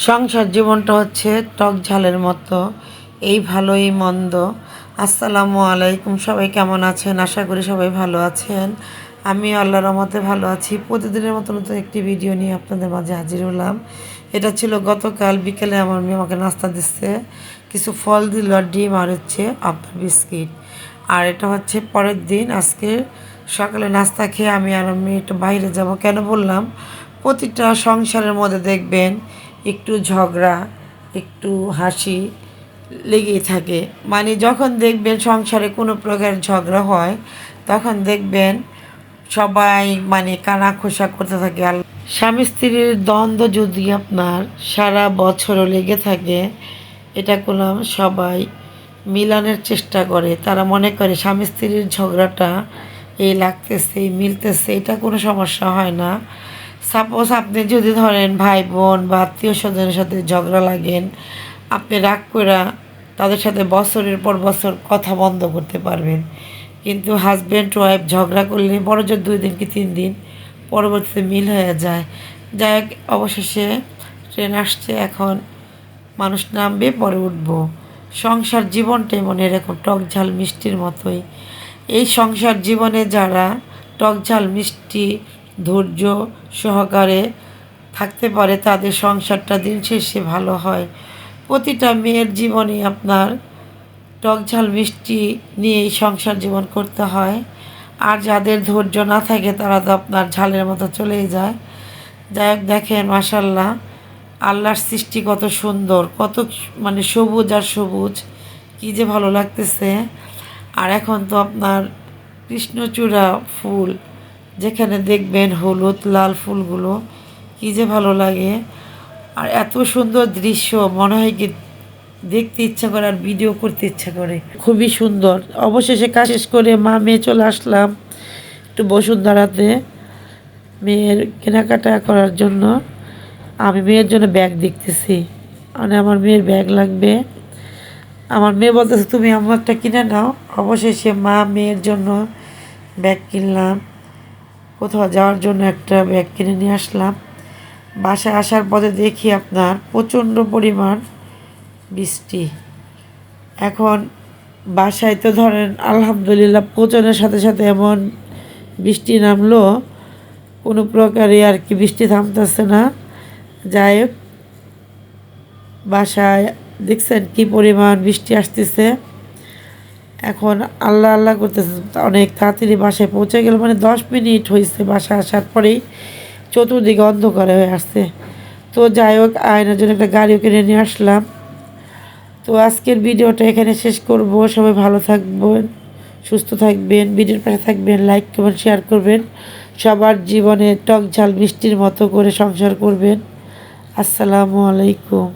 সংসার জীবনটা হচ্ছে টক ঝালের মতো, এই ভালো এই মন্দ। আসসালামু আলাইকুম, সবাই কেমন আছেন? আশা করি সবাই ভালো আছেন। আমি আল্লাহর রহমতে ভালো আছি। প্রতিদিনের মতো নতুন একটি ভিডিও নিয়ে আপনাদের মাঝে হাজির হলাম। এটা ছিল গতকাল বিকেলে আমার মেয়ে আমাকে নাস্তা দিচ্ছে, কিছু ফল দিল আর ডিম আর হচ্ছে আপনার বিস্কিট। আর এটা হচ্ছে পরের দিন, আজকে সকালে নাস্তা খেয়ে আমি আর মেয়ে একটু বাইরে যাব। কেন বললাম, প্রতিটা সংসারের মধ্যে দেখবেন একটু ঝগড়া, একটু হাসি লেগেই থাকে। মানে যখন দেখবেন সংসারে কোনো প্রকার ঝগড়া হয়, তখন দেখবেন সবাই মানে কানাঘুষা করতে থাকে। আর স্বামী স্ত্রীর দ্বন্দ্ব যদি আপনার সারা বছরও লেগে থাকে, এটা করলাম সবাই মিলানোর চেষ্টা করে। তারা মনে করে স্বামী স্ত্রীর ঝগড়াটা এই লাগতেছে, এই মিলতেছে, এটা কোনো সমস্যা হয় না। সাপোজ আপনি যদি ধরেন ভাই বোন বা আত্মীয় স্বজনের সাথে ঝগড়া লাগেন, আপনি রাগ করে তাদের সাথে বছরের পর বছর কথা বন্ধ করতে পারবেন। কিন্তু হাজব্যান্ড ওয়াইফ ঝগড়া করলে বড় জোর 2 দিন কি 3 দিন পরবর্তীতে মিল হয়ে যায়। যাই হোক, অবশেষে ট্রেন আসছে, এখন মানুষ নামবে, পরে উঠবো। সংসার জীবনটাই মনে এরকম টক ঝাল মিষ্টির মতোই। এই সংসার জীবনে যারা টক ঝাল মিষ্টি ধৈর্য সহকারে থাকতে পারে, তাদের সংসারটা দিন শেষে ভালো হয়। প্রতিটা মেয়ের জীবনে আপনার টক ঝাল মিষ্টি নিয়েই সংসার জীবন করতে হয়। আর যাদের ধৈর্য না থাকে তারা তো আপনার ঝালের মতো চলেই যায়। যাই হোক, দেখেন মাশাল্লাহ, আল্লাহর সৃষ্টি কত সুন্দর, কত মানে সবুজ আর সবুজ, কী যে ভালো লাগতেছে। আর এখন তো আপনার কৃষ্ণচূড়া ফুল, যেখানে দেখবেন হলুদ লাল ফুলগুলো, কী যে ভালো লাগে। আর এত সুন্দর দৃশ্য, মনে হয় কি দেখতে ইচ্ছা করে আর ভিডিও করতে ইচ্ছা করে। খুবই সুন্দর। অবশেষে কাজ শেষ করে মা মেয়ে চলে আসলাম একটু বসুন্ধরাতে মেয়ের কেনাকাটা করার জন্য। আমি মেয়ের জন্য ব্যাগ দেখতেছি, মানে আমার মেয়ের ব্যাগ লাগবে। আমার মেয়ে বলতেছে তুমি আমার একটা কিনে নাও। অবশেষে মা মেয়ের জন্য ব্যাগ কিনলাম। কোথাও যাওয়ার জন্য একটা ব্যাগ কিনে নিয়ে আসলাম। বাসায় আসার পথে দেখি আপনার প্রচণ্ড পরিমাণ বৃষ্টি। এখন বাসায় তো ধরেন আলহামদুলিল্লাহ পৌঁছানোর সাথে সাথে এমন বৃষ্টি নামলো, কোনো প্রকারে আর কি বৃষ্টি থামতেছে না। যাই হোক, বাসায় দেখছেন কি পরিমাণ বৃষ্টি আসতেছে। এখন আল্লাহ আল্লাহ করতেছে, অনেক তাড়াতাড়ি বাসায় পৌঁছে গেল। মানে 10 মিনিট হয়েছে বাসায় আসার পরেই চতুর্দিকে অন্ধকার হয়ে আসছে। তো যাই হোক, আয়নার জন্য একটা গাড়িও কিনে নিয়ে আসলাম। তো আজকের ভিডিওটা এখানে শেষ করব। সবাই ভালো থাকবেন, সুস্থ থাকবেন, ভিডিওর পাশে থাকবেন, লাইক করবেন, শেয়ার করবেন। সবার জীবনে টক ঝাল মিষ্টির মতো করে সংসার করবেন। আসসালামু আলাইকুম।